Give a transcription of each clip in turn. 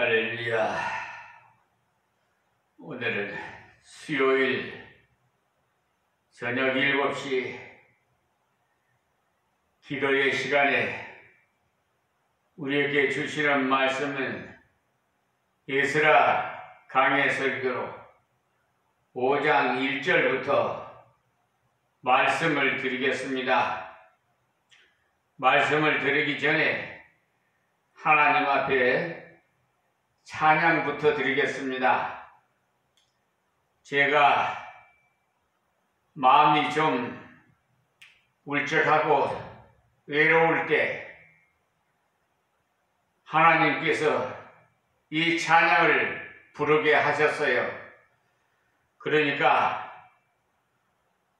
할렐루야. 오늘은 수요일 저녁 7시 기도의 시간에 우리에게 주시는 말씀은 에스라 강해 설교로 5장 1절부터 말씀을 드리겠습니다. 말씀을 드리기 전에 하나님 앞에 찬양부터 드리겠습니다. 제가 마음이 좀 울적하고 외로울 때 하나님께서 이 찬양을 부르게 하셨어요. 그러니까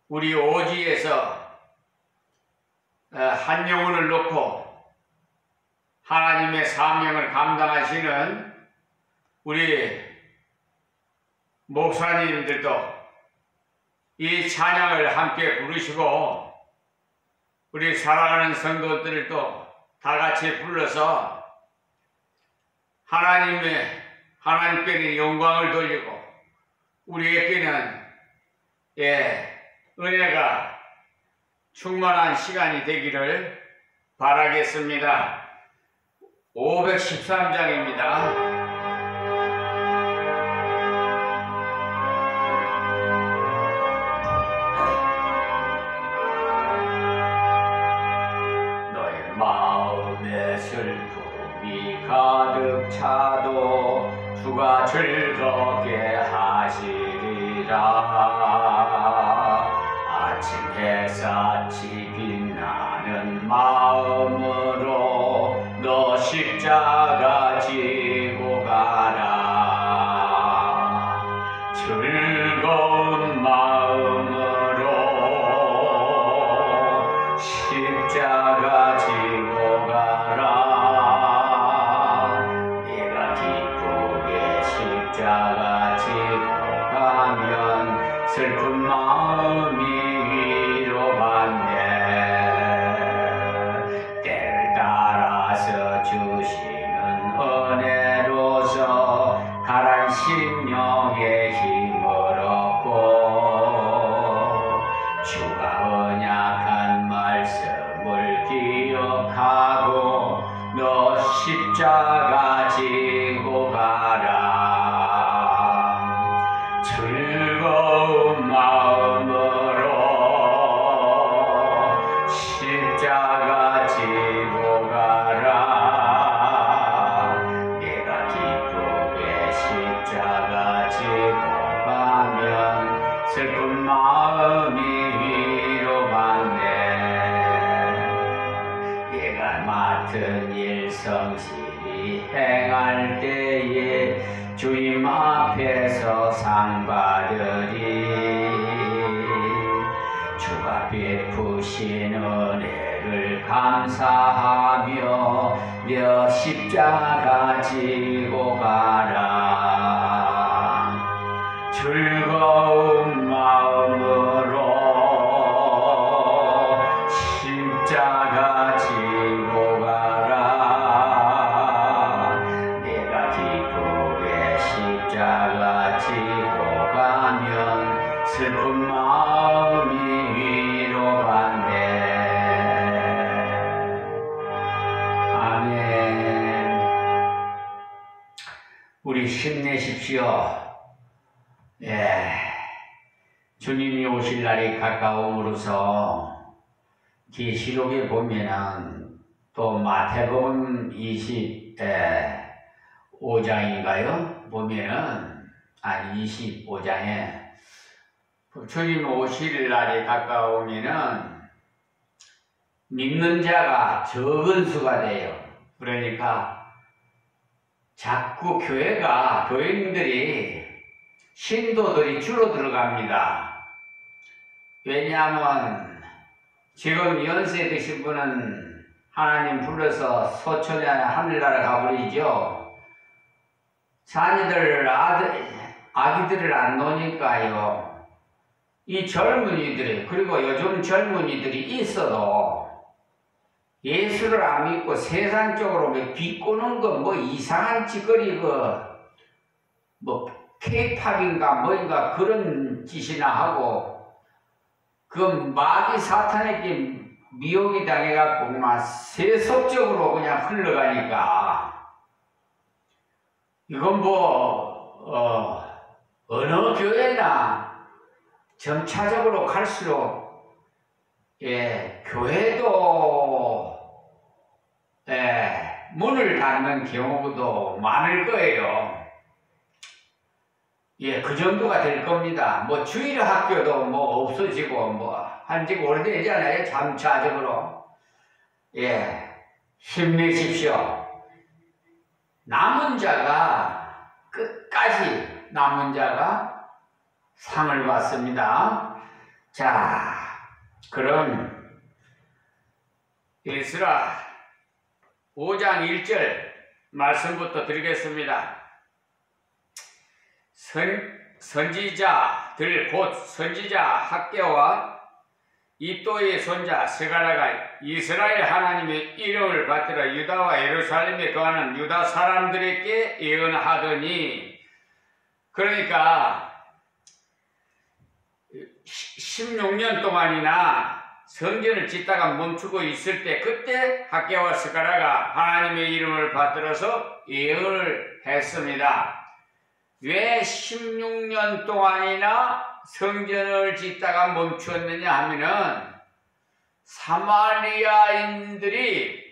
우리 오지에서 한 영혼을 놓고 하나님의 사명을 감당하시는 우리 목사님들도 이 찬양을 함께 부르시고 우리 사랑하는 성도들도 다 같이 불러서 하나님께는 영광을 돌리고 우리에게는 은혜가 충만한 시간이 되기를 바라겠습니다. 513장입니다. 슬픔이 가득 차도 주가 즐겁게 하시리라. 아침 햇살이 빛나는 마음으로 너 십자가 지고 가라. 즐거운 마음으로 십자가 지고 가라. 십자가 지고 가면 슬픈 마음이 위로받네. 때를 따라서 주시는 은혜로서 가란 심령의 힘을 얻고 주가 언약한 말씀을 기억하고 너 십자가 지고 가라. 즐거운 마음으로 십자가 지고 가라. 내가 기쁘게 십자가 지고 가면 슬픈 마음이 위로받네. 내가 맡은 일 성실히 행할 때에 주님 앞에서 상 받으리. 주가 베푸신 은혜를 감사하며 너 십자가 지고 가라. 즐거운 마음으로 십자가 지고 가라. 내가 기쁘게 십자가 지고 가면 슬픈 마음이 위로받네. 아멘. 우리 힘내십시오. 주님이 오실 날이 가까움으로써 계시록에 보면은 또 마태복음 25장인가요? 보면은 25장에 주님 오실 날이 가까우면은 믿는 자가 적은 수가 돼요. 그러니까 자꾸 교인들이 신도들이 줄어들어갑니다. 왜냐하면 지금 연세 드신 분은 하나님 불러서 소천에 하늘나라 가버리죠. 자녀들 아기들을 안 놓으니까요. 이 젊은이들이, 그리고 요즘 젊은이들이 있어도 예수를 안 믿고 세상적으로 뭐 비꼬는 거 뭐 이상한 짓거리 뭐 케이팝인가 뭐인가 그런 짓이나 하고 그 마귀 사탄에게 미혹이 당해갖고 막 세속적으로 그냥 흘러가니까 이건 어느 교회나 점차적으로 갈수록 교회도 문을 닫는 경우도 많을 거예요. 그 정도가 될 겁니다. 뭐 주일학교도 뭐 없어지고 뭐 한지 오래되잖아요. 점차적으로. 힘내십시오. 남은 자가 끝까지 남은 자가 상을 받습니다. 자, 그럼 에스라 5장 1절 말씀부터 드리겠습니다. 선지자들 곧 선지자 학개와 이또의 손자 스가랴가 이스라엘 하나님의 이름을 받들어 유다와 예루살렘에 거하는 유다 사람들에게 예언하더니, 그러니까 16년 동안이나 성전을 짓다가 멈추고 있을 때 그때 학개와 스가랴가 하나님의 이름을 받들어서 예언을 했습니다. 왜 16년 동안이나 성전을 짓다가 멈추었느냐 하면은 사마리아인들이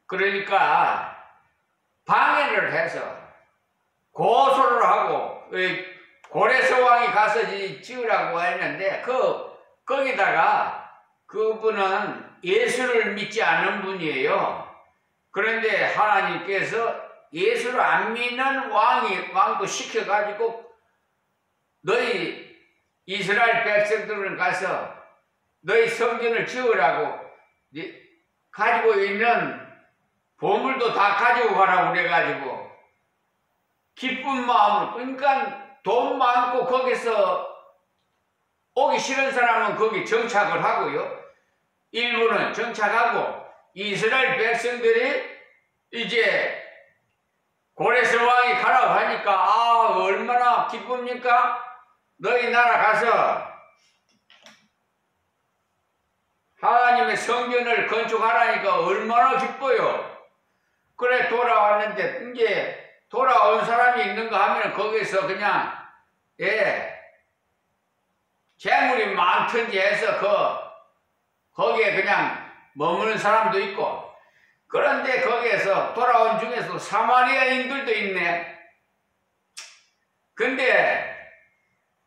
그러니까 방해를 해서 고소를 하고 고레스 왕이 가서 지으라고 했는데 거기다가 그분은 예수를 믿지 않은 분이에요. 그런데 하나님께서 예수를 안 믿는 왕도 시켜가지고 너희 이스라엘 백성들은 가서 너희 성전을 지으라고 가지고 있는 보물도 다 가지고 가라고 그래가지고 기쁜 마음으로, 그러니까 돈 많고 거기서 오기 싫은 사람은 거기 정착을 하고요. 일부는 정착하고 이스라엘 백성들이 이제 고레스 왕이 가라고 하니까 얼마나 기쁩니까? 너희 나라 가서 하나님의 성전을 건축하라니까 얼마나 기뻐요. 그래 돌아왔는데 이제 돌아온 사람이 있는가 하면 거기서 그냥 재물이 많든지 해서 거기에 그냥 머무는 사람도 있고, 그런데 거기에서 돌아온 중에서 사마리아인들도 있네. 근데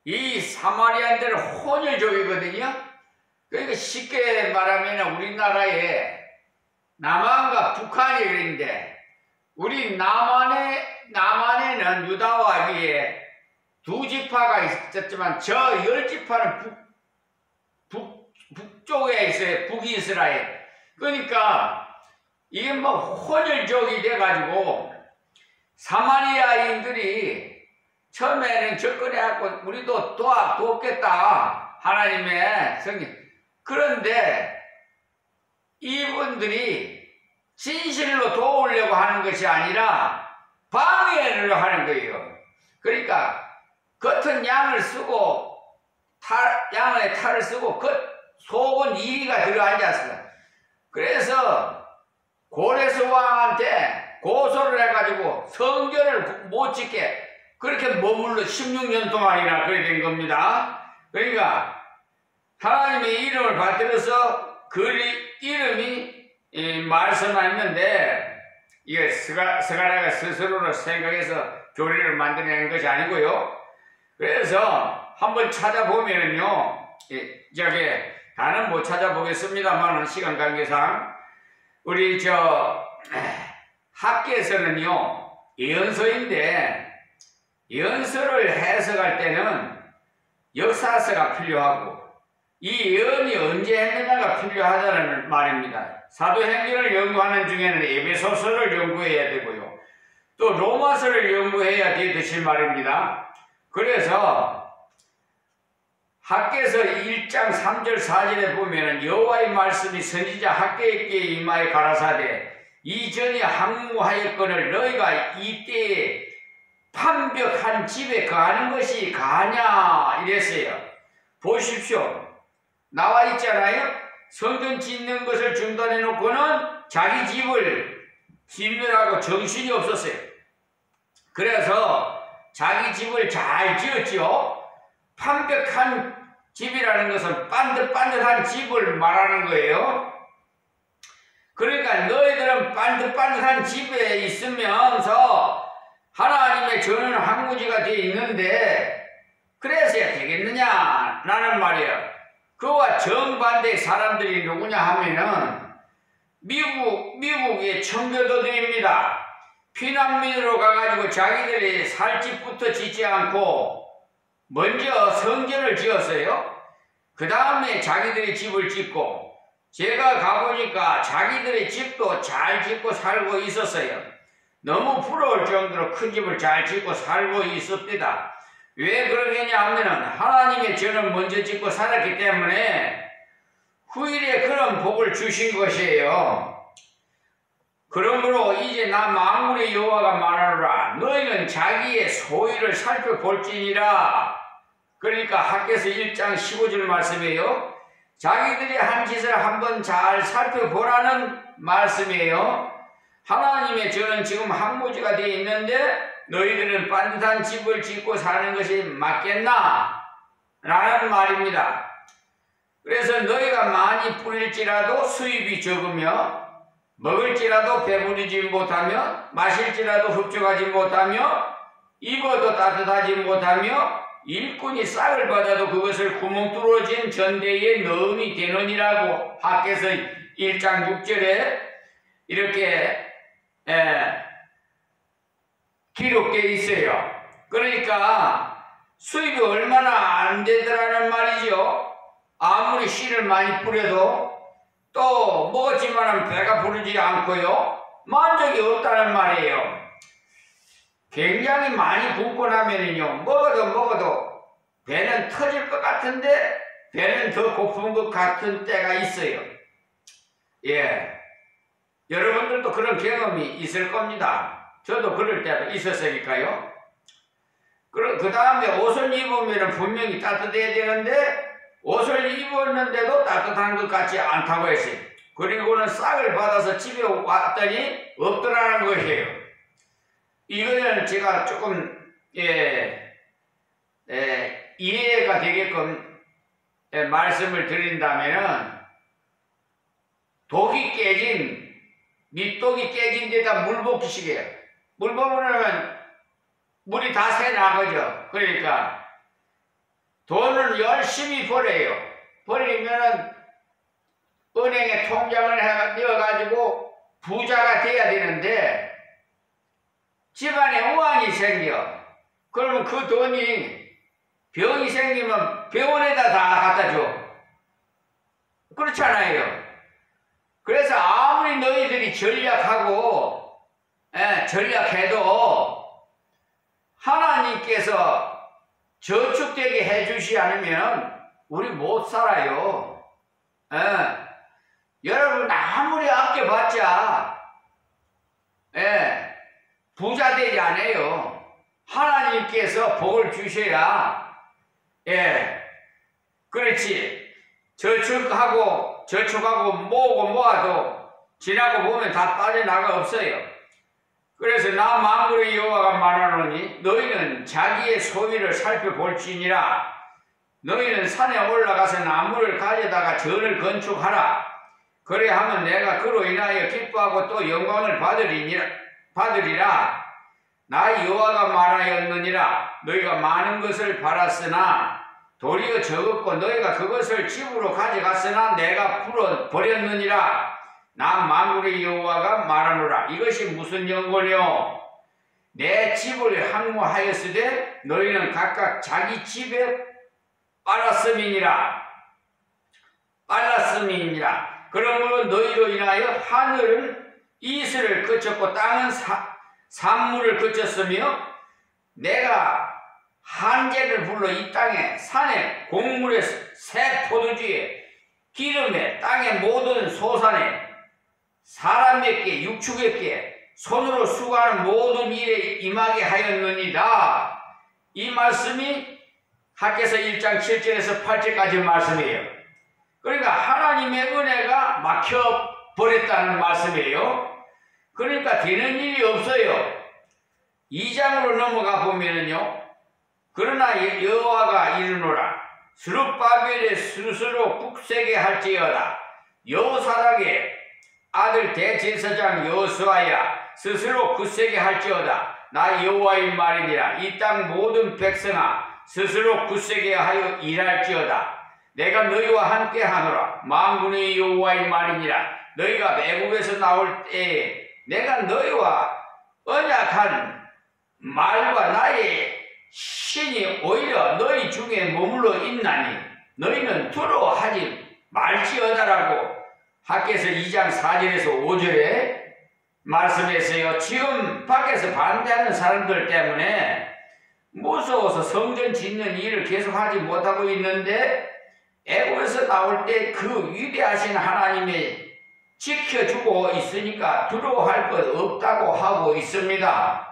이 사마리아인들은 혼혈족이거든요. 그러니까 쉽게 말하면 우리나라에 남한과 북한이 그런데 우리 남한에는 유다와 위에 두 지파가 있었지만 저 10지파는 북쪽에 있어요. 북이스라엘. 그러니까 이게 뭐 혼혈족이 돼가지고 사마리아인들이 처음에는 접근해갖고 우리도 돕겠다 하나님의 성경. 그런데 이분들이 진실로 도우려고 하는 것이 아니라 방해를 하는 거예요. 그러니까 겉은 양을 쓰고 양의 탈을 쓰고 속은 이리가 들어앉았어. 그래서 고레스 왕한테 고소를 해가지고 성전을 못 짓게 그렇게 머물러 16년 동안이나 그렇게 된 겁니다. 그러니까 하나님의 이름을 받들어서 그 이름이 말씀하였는데 이게 스가랴가 스스로로 생각해서 교리를 만들어낸 것이 아니고요. 그래서 한번 찾아보면은요, 다는 못 찾아보겠습니다만 시간 관계상 우리 학계에서는요 예언서인데 예언서를 해석할 때는 역사서가 필요하고 이 예언이 언제 했느냐가 필요하다는 말입니다. 사도행전을 연구하는 중에는 에베소서를 연구해야 되고요. 또 로마서를 연구해야 되듯이 말입니다. 그래서 학개서 1장 3절 4절에 보면은 여호와의 말씀이 선지자 학개에게 임하여 가라사대 이전에 항무하였거늘 너희가 이때에 판벽한 집에 거하는 것이 가냐 이랬어요. 보십시오. 나와 있잖아요. 성전 짓는 것을 중단해 놓고는 자기 집을 짓느라고 정신이 없었어요. 그래서 자기 집을 잘 지었죠. 판벽한 집이라는 것은 반듯반듯한 집을 말하는 거예요. 그러니까 너희들은 반듯반듯한 집에 있으면서 하나님의 전원 항무지가 되어 있는데 그래서야 되겠느냐 라는 말이에요. 그와 정반대의 사람들이 누구냐 하면은 미국의 청교도들입니다. 피난민으로 가가지고 자기들이 살 집부터 짓지 않고 먼저 성전을 지었어요. 그 다음에 자기들이 집을 짓고 제가 가보니까 자기들의 집도 잘 짓고 살고 있었어요. 너무 부러울 정도로 큰 집을 잘 짓고 살고 있었습니다. 왜 그러겠냐 하면은 하나님의 전을 먼저 짓고 살았기 때문에 후일에 그런 복을 주신 것이에요. 그러므로 이제 나 만군의 여호와가 말하노라 너희는 자기의 소유를 살펴볼지니라. 그러니까 학개서 1장 15절 말씀이에요. 자기들이 한 짓을 한번 잘 살펴보라는 말씀이에요. 하나님의 전은 지금 항무지가 되어 있는데 너희들은 반듯한 집을 짓고 사는 것이 맞겠나? 라는 말입니다. 그래서 너희가 많이 뿌릴지라도 수입이 적으며 먹을지라도 배부르지 못하며 마실지라도 흡족하지 못하며 입어도 따뜻하지 못하며 일꾼이 싹을 받아도 그것을 구멍 뚫어진 전대에 넣음이 되느니라고 학개서 1장 6절에 이렇게 기록되어 있어요. 그러니까 수입이 얼마나 안 되더라는 말이죠. 아무리 씨를 많이 뿌려도 또 먹었지만 배가 부르지 않고요. 만족이 없다는 말이에요. 굉장히 많이 굶고 나면은요, 먹어도 배는 터질 것 같은데 배는 더 고픈 것 같은 때가 있어요. 예. 여러분들도 그런 경험이 있을 겁니다. 저도 그럴 때도 있었으니까요. 그 다음에 옷을 입으면 분명히 따뜻해야 되는데 옷을 입었는데도 따뜻한 것 같지 않다고 했어요. 그리고는 싹을 받아서 집에 왔더니 없더라는 것이에요. 이거는 제가 조금 이해가 되게끔 말씀을 드린다면은 독이 깨진 밑독이 깨진 데다 물 붓기식이에요. 물 부으면 물이 다 새 나가죠. 그러니까 돈을 열심히 벌어요. 벌리면은 은행에 통장을 넣어가지고 부자가 돼야 되는데 집안에 우환이 생겨. 그러면 그 돈이 병이 생기면 병원에다 다 갖다 줘. 그렇잖아요. 그래서 아무리 너희들이 전략해도 하나님께서 저축되게 해주시 않으면 우리 못 살아요. 여러분 아무리 아껴봤자 부자 되지 않아요. 하나님께서 복을 주셔야 그렇지. 저축하고 모아도 지나고 보면 다 빠져나가 없어요. 그래서 나 만군의 여호와가 말하노니 너희는 자기의 소유를 살펴볼지니라. 너희는 산에 올라가서 나무를 가져다가 전을 건축하라. 그래하면 내가 그로 인하여 기뻐하고 또 영광을 받으리라. 나 여호와가 말하였느니라. 너희가 많은 것을 바랐으나 도리어 적었고 너희가 그것을 집으로 가져갔으나 내가 버렸느니라. 나 만군의 여호와가 말하노라. 이것이 무슨 연고뇨? 내 집을 항무하였으되 너희는 각각 자기 집에 빨았음이니라. 그러므로 너희로 인하여 하늘은 이슬을 그쳤고 땅은 산물을 그쳤으며 내가 한재를 불러 이 땅에 산에 곡물에 새 포도주에 기름에 땅의 모든 소산에 사람에게 육축에게 손으로 수고하는 모든 일에 임하게 하였느니라. 이 말씀이 학개서 1장 7절에서 8절까지 말씀이에요. 그러니까 하나님의 은혜가 막혀버렸다는 말씀이에요. 그러니까 되는 일이 없어요. 2장으로 넘어가 보면은요. 그러나 여호와가 이르노라. 스룹바벨의 스스로 굳세게 할지어다. 여호사닥의 아들 대제사장 여호수아야 스스로 굳세게 할지어다. 나 여호와의 말이니라. 이 땅 모든 백성아 스스로 굳세게 하여 일할지어다. 내가 너희와 함께 하노라. 만군의 여호와의 말이니라. 너희가 애굽에서 나올 때에 내가 너희와 언약한 말과 나의 신이 오히려 너희 중에 머물러 있나니 너희는 두려워하지 말지어다라고 학개서 2장 4절에서 5절에 말씀했어요. 지금 밖에서 반대하는 사람들 때문에 무서워서 성전 짓는 일을 계속하지 못하고 있는데 애굽에서 나올 때 그 위대하신 하나님이 지켜주고 있으니까 두려워할 것 없다고 하고 있습니다.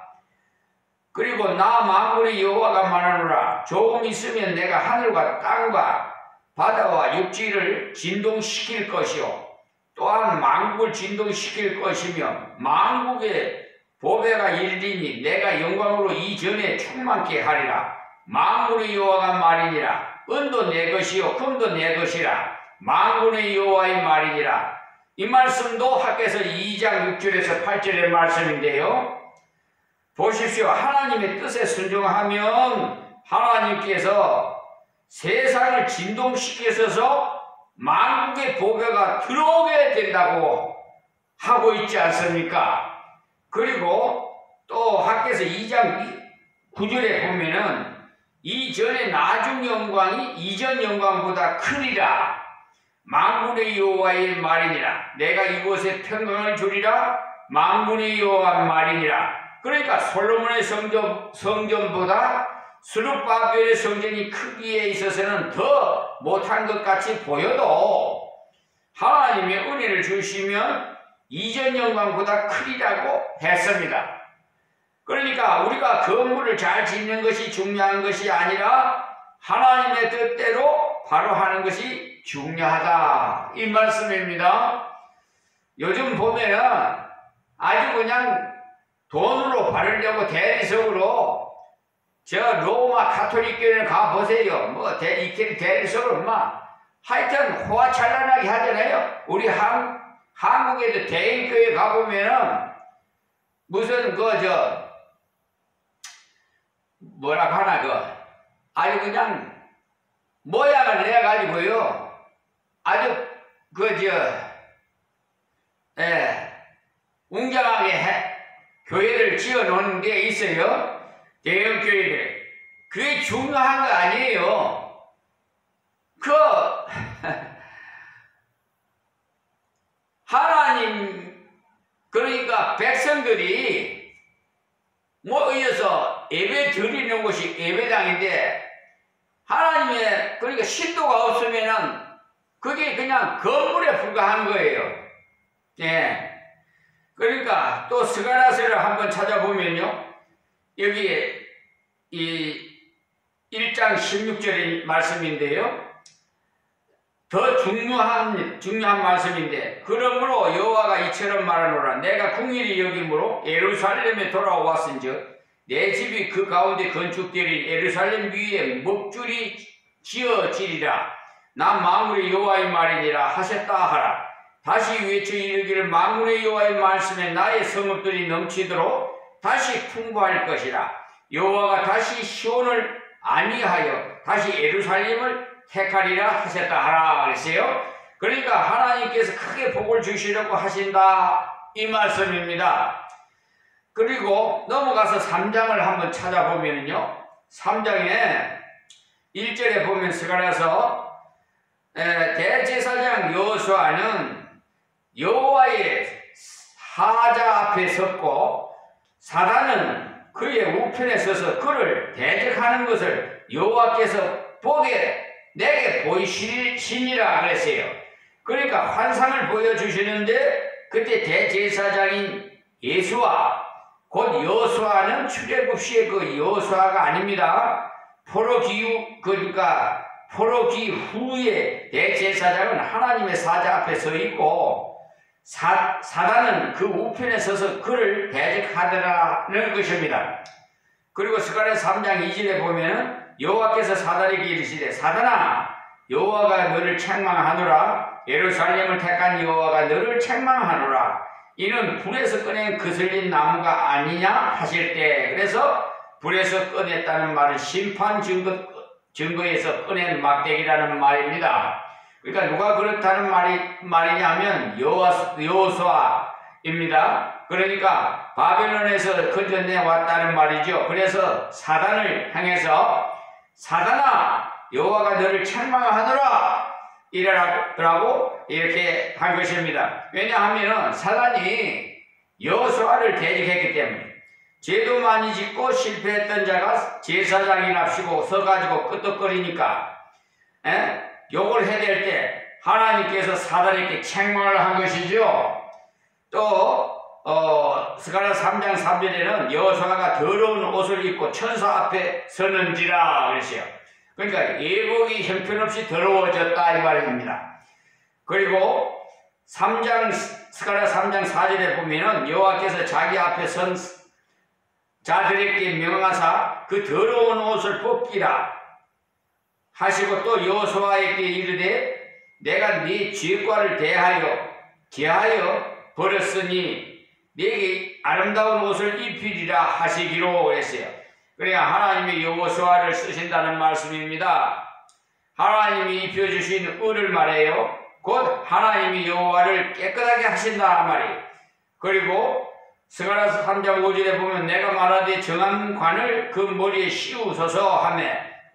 그리고 나 만군의 여호와가 말하노라. 조금 있으면 내가 하늘과 땅과 바다와 육지를 진동시킬 것이요 또한 만국을 진동시킬 것이며 만국의 보배가 이르리니 내가 영광으로 이전에 충만케 하리라. 만군의 여호와가 말이니라. 은도 내 것이요 금도 내 것이라. 만군의 여호와의 말이니라. 이 말씀도 학개서 2장 6절에서 8절의 말씀인데요. 보십시오. 하나님의 뜻에 순종하면 하나님께서 세상을 진동시키셔서 만국의 보배가 들어오게 된다고 하고 있지 않습니까? 그리고 또 학개서 2장 9절에 보면은 이전의 나중 영광이 이전 영광보다 크리라. 만군의 여호와의 말이니라. 내가 이곳에 평강을 주리라. 만군의 여호와 말이니라. 그러니까 솔로몬의 성전보다 스룹바벨의 성전이 크기에 있어서는 더 못한 것 같이 보여도 하나님의 은혜를 주시면 이전 영광보다 크리라고 했습니다. 그러니까 우리가 건물을 잘 짓는 것이 중요한 것이 아니라 하나님의 뜻대로 바로 하는 것이 중요하다. 이 말씀입니다. 요즘 보면은 아주 그냥 돈으로 바르려고 대리석으로 저 로마 가톨릭교회를 가보세요. 뭐 대리석으로 하여튼 호화찬란하게 하잖아요. 우리 한국에도 대인교회 가보면은 무슨 뭐라고 하나 아주 그냥 모양을 내가지고요. 아주 웅장하게 교회를 지어 놓은 게 있어요. 대형 교회들. 그게 중요한 거 아니에요. 하나님, 그러니까 백성들이 모여서 예배 드리는 곳이 예배당인데 하나님의 그러니까 신도가 없으면은 그게 그냥 건물에 불과한 거예요. 예. 그러니까 또 스가랴서를 한번 찾아보면요. 여기 이 1장 16절의 말씀인데요. 더 중요한 말씀인데 그러므로 여호와가 이처럼 말하노라. 내가 궁일이 여김으로 예루살렘에 돌아왔은즉 내 집이 그 가운데 건축되리. 예루살렘 위에 목줄이 지어지리라. 난 만군의 여호와의 말이니라 하셨다 하라. 다시 외쳐 이르기를 만군의 여호와의 말씀에 나의 성읍들이 넘치도록 다시 풍부할 것이라. 여호와가 다시 시온을 안위하여 다시 예루살렘을 택하리라 하셨다 하라 그랬어요. 그러니까 하나님께서 크게 복을 주시려고 하신다 이 말씀입니다. 그리고 넘어가서 3장을 한번 찾아보면요. 3장에 1절에 보면 스가랴서 대제사장 여호수아는 여호와의 사자 앞에 섰고 사단은 그의 우편에 서서 그를 대적하는 것을 여호와께서 보게 내게 보이시니라 그랬어요. 그러니까 환상을 보여주시는데 그때 대제사장인 예수와 곧 여호수아는 출애굽시의 그 여호수아가 아닙니다. 그러니까 포로기 후에 대제사장은 하나님의 사자 앞에 서 있고 사단은 그 우편에 서서 그를 대적하더라는 것입니다. 그리고 스가랴 3장 2절에 보면은 여호와께서 사단에게 이르시되 사단아 여호와가 너를 책망하노라. 예루살렘을 택한 여호와가 너를 책망하노라. 이는 불에서 꺼낸 거슬린 나무가 아니냐 하실 때, 그래서 불에서 꺼냈다는 말은 심판 증거에서 꺼낸 막대기라는 말입니다. 그러니까 누가 그렇다는 말이냐면 여호수아입니다. 그러니까 바벨론에서 건져내 왔다는 말이죠. 그래서 사단을 향해서 사단아 여호와가 너를 책망하노라 이라고 이렇게 한 것입니다. 왜냐하면 사단이 여호수아를 대적했기 때문에 죄도 많이 짓고 실패했던 자가 제사장이랍시고 서가지고 끄떡거리니까 욕을 해댈 때 하나님께서 사단에게 책망을 한 것이죠. 또 스가랴 3장 3절에는 여호수아가 더러운 옷을 입고 천사 앞에 서는지라 그랬어요. 그러니까 예복이 형편없이 더러워졌다 이 말입니다. 그리고 스가랴 3장 4절에 보면은 여호와께서 자기 앞에 선 자들에게 명하사 그 더러운 옷을 벗기라 하시고 또 여호수아에게 이르되 내가 네 죄과를 대하여 버렸으니 네게 아름다운 옷을 입히리라 하시기로 그랬어요. 그러니까 하나님이 여호수아를 쓰신다는 말씀입니다. 하나님이 입혀주신 을을 말해요. 곧 하나님이 여호와를 깨끗하게 하신다 말이에요. 그리고 스가랴 3장 5절에 보면 내가 말하되 정한 관을 그 머리에 씌우소서 하며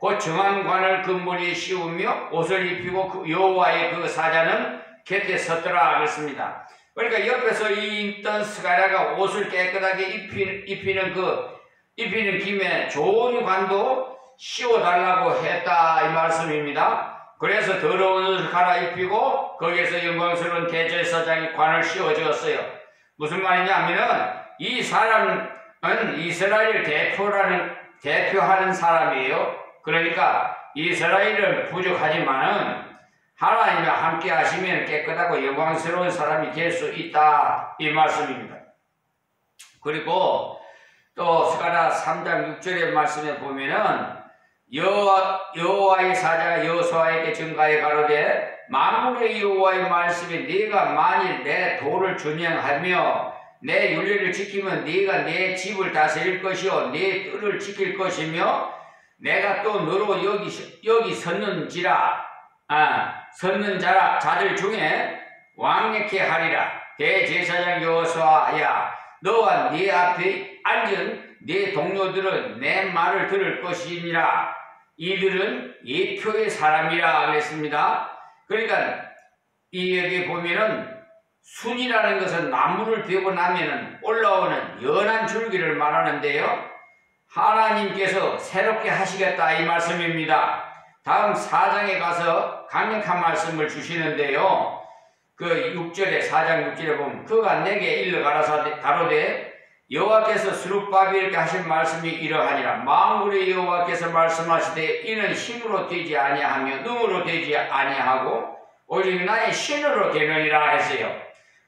곧 정한 관을 그 머리에 씌우며 옷을 입히고 그 여호와의 그 사자는 곁에 섰더라 그랬습니다. 그러니까 옆에서 있던 스가랴가 옷을 깨끗하게 입히는 김에 좋은 관도 씌워달라고 했다 이 말씀입니다. 그래서 더러운 옷을 갈아입히고 거기에서 영광스러운 대제사장이 관을 씌워주었어요. 무슨 말이냐면은 이 사람은 이스라엘 대표하는 사람이에요. 그러니까 이스라엘은 부족하지만은 하나님과 함께 하시면 깨끗하고 영광스러운 사람이 될 수 있다 이 말씀입니다. 그리고 또 스가랴 3장 6절의 말씀에 보면은 여호와의 사자가 여호수아에게 증가해 가로되 만군의 여호와의 말씀에 네가 만일 내 도를 준행하며 내 윤례를 지키면 네가 내 집을 다스릴 것이요 내 뜰을 지킬 것이며 내가 또 너로 여기 섰는 자들 중에 왕래케 하리라. 대제사장 여호수아야 너와 네 앞에 앉은 네 동료들은 내 말을 들을 것이니라. 이들은 예표의 사람이라 그랬습니다. 그러니까 여기 보면은 순이라는 것은 나무를 베고 나면은 올라오는 연한 줄기를 말하는데요. 하나님께서 새롭게 하시겠다 이 말씀입니다. 다음 4장에 가서 강력한 말씀을 주시는데요. 그 6절에 4장 6절에 보면 그가 내게 일러 가로되 여호와께서 스룹바벨에게 하신 말씀이 이러하니라. 만군의 여호와께서 말씀하시되 이는 힘으로 되지 아니하며 능으로 되지 아니하고 오직 나의 신으로 되느니라 했어요.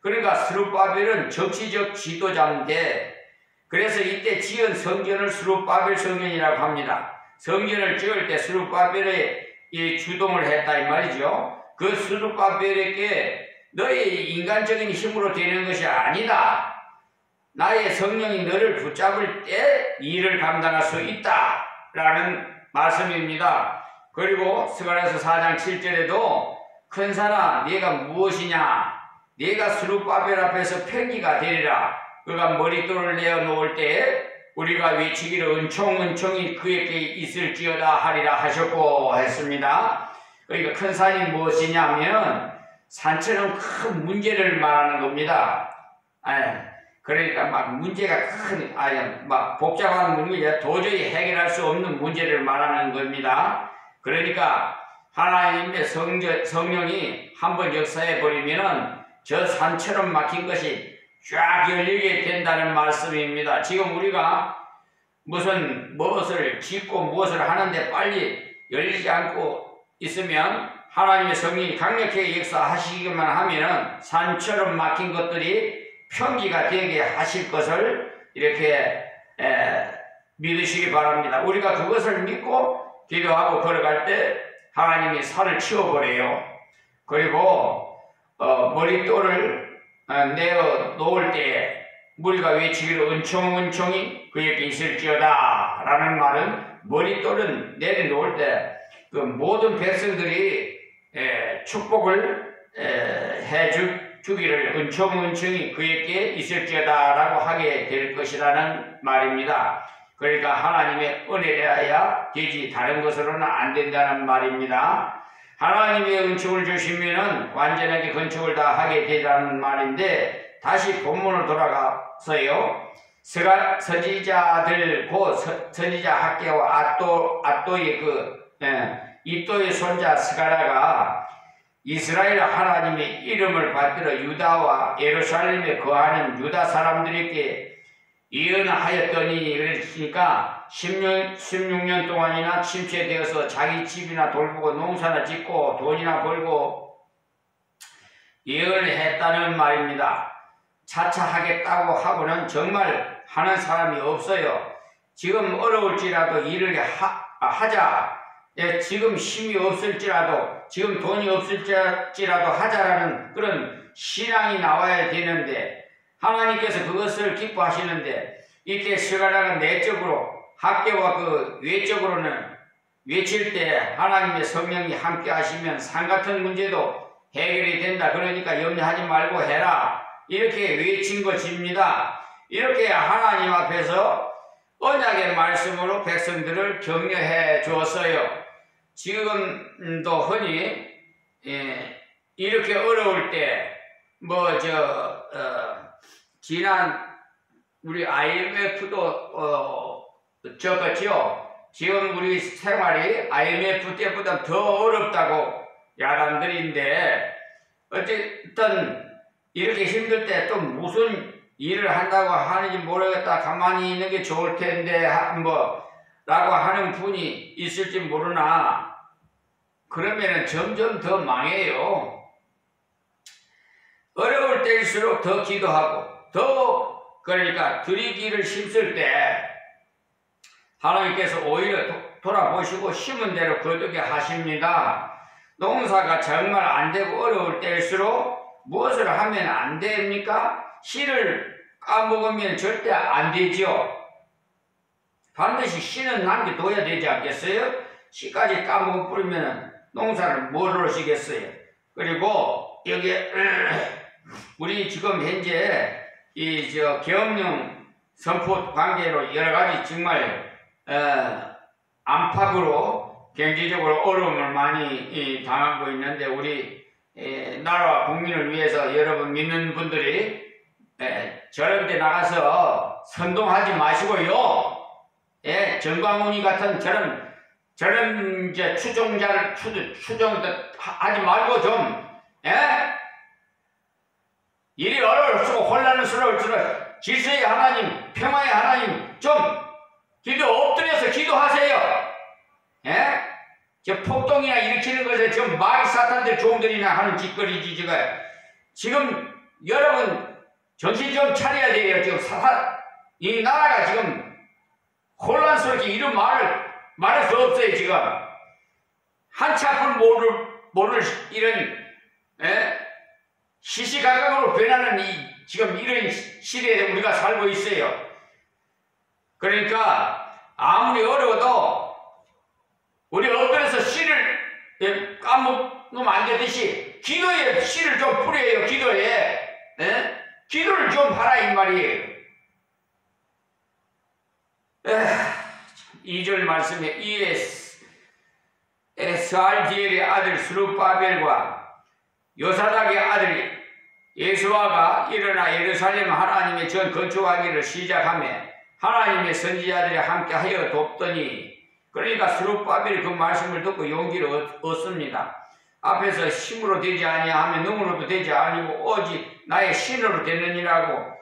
그러니까 스룹바벨은 정치적 지도자인데 그래서 이때 지은 성전을 스룹바벨 성전이라고 합니다. 성전을 지을 때 스룹바벨이 주동을 했다 이 말이죠. 그 스룹바벨에게 너의 인간적인 힘으로 되는 것이 아니다. 나의 성령이 너를 붙잡을 때 일을 감당할 수 있다 라는 말씀입니다. 그리고 스가랴서 4장 7절에도 큰 산아 네가 무엇이냐 네가 스룹바벨 앞에서 편기가 되리라. 그가 머릿돌을 내어놓을 때 우리가 외치기를 은총이 그에게 있을지어다 하리라 하셨고 했습니다. 그러니까 큰 산이 무엇이냐면 산처럼 큰 문제를 말하는 겁니다. 그러니까 막 문제가 막 복잡한 문제, 도저히 해결할 수 없는 문제를 말하는 겁니다. 그러니까 하나님의 성령이 한번 역사해 버리면은 저 산처럼 막힌 것이 쫙 열리게 된다는 말씀입니다. 지금 우리가 무엇을 짓고 무엇을 하는데 빨리 열리지 않고 있으면 하나님의 성령이 강력하게 역사하시기만 하면은 산처럼 막힌 것들이 평지가 되게 하실 것을 이렇게 믿으시기 바랍니다. 우리가 그것을 믿고 기도하고 걸어갈 때 하나님이 산을 치워버려요. 그리고 머릿돌을 내어 놓을 때 우리가 외치기로 은총이 그에게 있을지어다 라는 말은 머릿돌은 내려놓을 때 그 모든 백성들이 축복을 해주기를 은총이 그에게 있을지어다 라고 하게 될 것이라는 말입니다. 그러니까 하나님의 은혜라야 되지 다른 것으로는 안 된다는 말입니다. 하나님의 은총을 주시면은 완전하게 건축을 다 하게 되라는 말인데, 다시 본문으로 돌아가서요. 선지자들 곧 선지자 학개와 앗도의 이또의 손자 스가랴가 이스라엘 하나님의 이름을 받들어 유다와 예루살렘에 거하는 유다 사람들에게 예언하였더니, 그랬으니까 16년 동안이나 침체되어서 자기 집이나 돌보고 농사나 짓고 돈이나 벌고 예언을 했다는 말입니다. 차차 하겠다고 하고는 정말 하는 사람이 없어요. 지금 어려울지라도 일을 하자. 지금 힘이 없을지라도, 지금 돈이 없을지라도 하자라는 그런 신앙이 나와야 되는데, 하나님께서 그것을 기뻐하시는데, 이때 스가랴가 내적으로 학개와 그 외적으로는 외칠 때 하나님의 성령이 함께 하시면 산 같은 문제도 해결이 된다. 그러니까 염려하지 말고 해라. 이렇게 외친 것입니다. 이렇게 하나님 앞에서 언약의 말씀으로 백성들을 격려해 주었어요. 지금도 흔히 이렇게 어려울 때 지난 우리 IMF도 적었죠. 지금 우리 생활이 IMF 때보다 더 어렵다고 야단들인데, 어쨌든 이렇게 힘들 때 또 무슨 일을 한다고 하는지 모르겠다, 가만히 있는 게 좋을 텐데 라고 하는 분이 있을지 모르나, 그러면은 점점 더 망해요. 어려울 때일수록 더 기도하고 그러니까 드리기를 힘쓸 때 하나님께서 오히려 돌아보시고 심은 대로 거두게 하십니다. 농사가 정말 안 되고 어려울 때일수록 무엇을 하면 안 됩니까? 씨를 까먹으면 절대 안 되죠. 반드시 씨는 남겨둬야 되지 않겠어요? 씨까지 까먹어 뿌리면 농사를 뭘 하시겠어요? 그리고 여기에 우리 지금 현재 계엄령 선포 관계로 여러 가지 정말 안팎으로 경제적으로 어려움을 많이 당하고 있는데, 우리 나라와 국민을 위해서 여러분 믿는 분들이 저런 데 나가서 선동하지 마시고요. 정광훈이 같은 저런 이제 추종자를 하지 말고 좀 일이 어려울수록 혼란스러울수록 질서의 하나님, 평화의 하나님 좀 엎드려서 기도하세요. 저 폭동이나 일으키는 것에 좀 마귀 사탄들 종들이나 하는 짓거리지. 지금 여러분 정신 좀 차려야 돼요. 지금 이 나라가 지금 혼란스럽게 이런 말할 수 없어요. 지금 한치 앞을 모를 이런 시시각각으로 변하는 지금 이런 시대에 우리가 살고 있어요. 그러니까 아무리 어려워도 우리 엎드려서 씨를 까먹으면 안 되듯이 기도에 씨를 좀 뿌려요. 기도에 기도를 좀 하라 이 말이에요. 2절 말씀에 이에 스알디엘의 아들 스룹바벨과 요사닥의 아들 예수아가 일어나 예루살렘 하나님의 전 건축하기를 시작하며 하나님의 선지자들이 함께하여 돕더니, 그러니까 스룹바벨이 그 말씀을 듣고 용기를 얻습니다. 앞에서 힘으로 되지 아니하면 능으로도 되지 아니고 오직 나의 신으로 되느니라고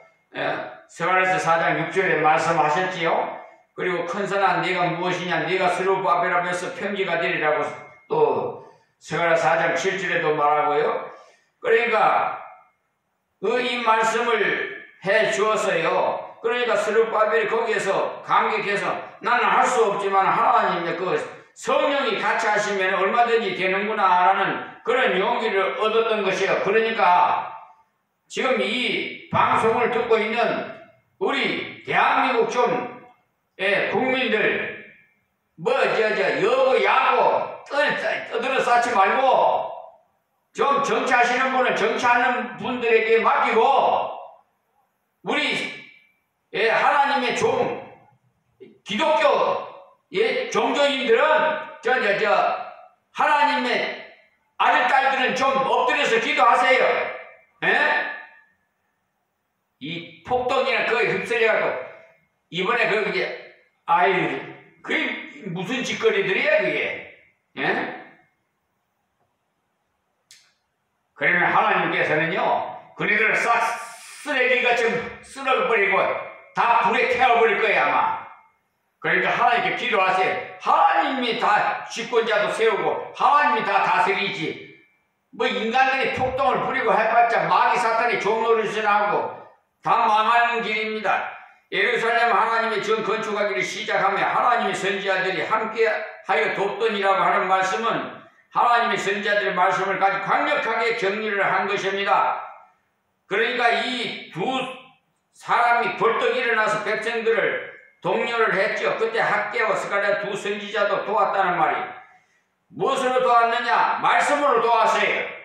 스가랴서 4장 6절에 말씀하셨지요. 그리고 큰 선한 네가 무엇이냐, 네가 스룹바벨 앞에서 편지가 되리라고 또 스가랴 4장 7절에도 말하고요. 그러니까 이 말씀을 해 주었어요. 그러니까 스룹바벨이 거기에서 감격해서 나는 할 수 없지만 하나님의 그 성령이 같이 하시면 얼마든지 되는구나 라는 그런 용기를 얻었던 것이에요. 그러니까 지금 이 방송을 듣고 있는 우리 대한민국 좀 국민들 여고 야고 떠들어 쌓지 말고 좀 정치하시는 분은 정치하는 분들에게 맡기고 우리 하나님의 기독교 종교인들은 하나님의 아들 딸들은 좀 엎드려서 기도하세요. 이 폭동이나 그거에 휩쓸려갖고 이번에 그게 무슨 짓거리들이야 그게. 그러면 하나님께서는요 그네들을 싹 쓰레기같이 쓸어버리고 다 불에 태워버릴 거예요 아마. 그러니까 하나님께 기도하세요. 하나님이 다 집권자도 세우고 하나님이 다 다스리지 뭐 인간들이 폭동을 부리고 해봤자 마귀 사탄이 종노릇을 하고 다 망하는 길입니다. 예루살렘 하나님의 전 건축하기를 시작하며 하나님의 선지자들이 함께하여 돕더니라고 하는 말씀은 하나님의 선지자들의 말씀을 가지고 강력하게 격리를 한 것입니다. 그러니까 이 두 사람이 벌떡 일어나서 백성들을 독려를 했죠. 그때 학개와 스가랴 두 선지자도 도왔다는 말이 무엇으로 도왔느냐? 말씀으로 도왔어요.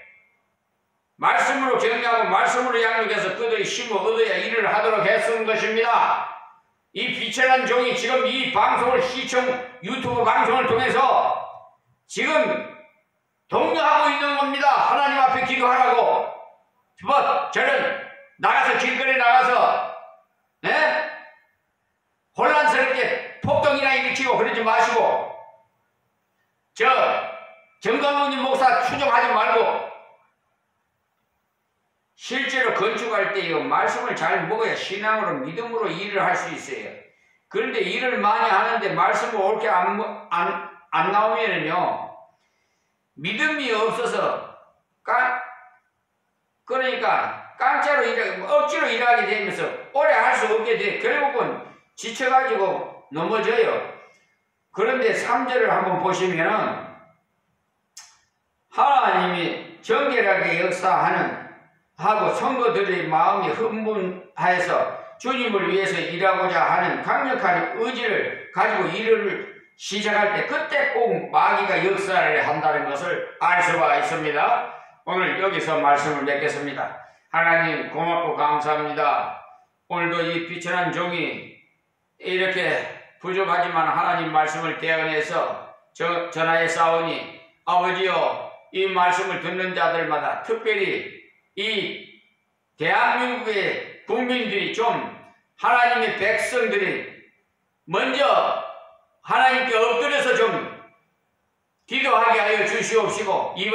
말씀으로 격려하고 말씀으로 양육해서 그들의 힘을 얻어야 일을 하도록 했던 것입니다. 이 비천한 종이 지금 이 방송을 유튜브 방송을 통해서 지금 독려하고 있는 겁니다. 하나님 앞에 기도하라고. 저는 나가서 길거리에 나가서 혼란스럽게 폭동이나 일으키고 그러지 마시고 정강훈님 목사 추종하지 말고 실제로 건축할 때 이 말씀을 잘 먹어야 신앙으로 믿음으로 일을 할 수 있어요. 그런데 일을 많이 하는데 말씀을 옳게 안 나오면은요 믿음이 없어서 그러니까 깡짜로 억지로 일하게 되면서 오래 할 수 없게 돼. 결국은 지쳐가지고 넘어져요. 그런데 3절을 한번 보시면은 하나님이 정결하게 하고 성도들의 마음이 흥분하여서 주님을 위해서 일하고자 하는 강력한 의지를 가지고 일을 시작할 때 그때 꼭 마귀가 역사를 한다는 것을 알 수가 있습니다. 오늘 여기서 말씀을 맺겠습니다. 하나님 고맙고 감사합니다. 오늘도 이 비천한 종이 이렇게 부족하지만 하나님 말씀을 대언해서 전하에 싸우니 아버지여 이 말씀을 듣는 자들마다 특별히 이 대한민국의 국민들이 좀 하나님의 백성들이 먼저 하나님께 엎드려서 좀 기도하게 하여 주시옵시고